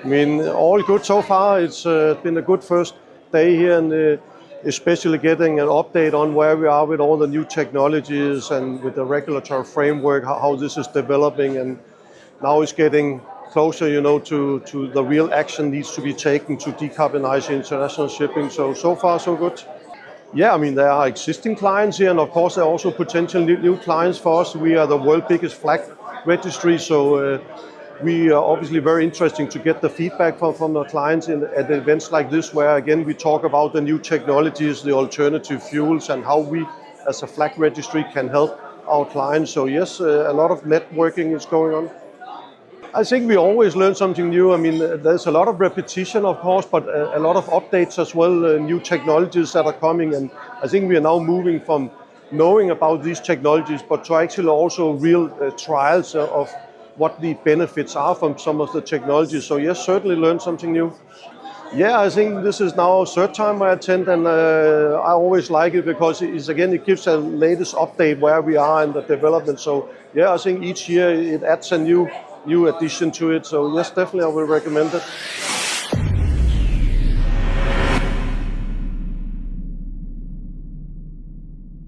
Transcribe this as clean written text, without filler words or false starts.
I mean, all good so far. It's been a good first day here, and especially getting an update on where we are with all the new technologies and with the regulatory framework, how this is developing, and now it's getting closer, to the real action needs to be taken to decarbonize international shipping. So far, so good. Yeah, I mean, there are existing clients here, and of course, there are also potential new clients for us. We are the world's biggest flag registry, so we are obviously very interesting to get the feedback from the clients at events like this, where again we talk about the new technologies, the alternative fuels, and how we as a flag registry can help our clients. So yes, a lot of networking is going on. I think we always learn something new. I mean, there's a lot of repetition, of course, but a lot of updates as well, new technologies that are coming. And I think we are now moving from knowing about these technologies, but to actually also real trials of what the benefits are from some of the technologies. So yes, certainly learn something new. Yeah, I think this is now third time I attend, and I always like it because it gives a latest update where we are in the development. So yeah, I think each year it adds a new addition to it. So yes, definitely I will recommend it.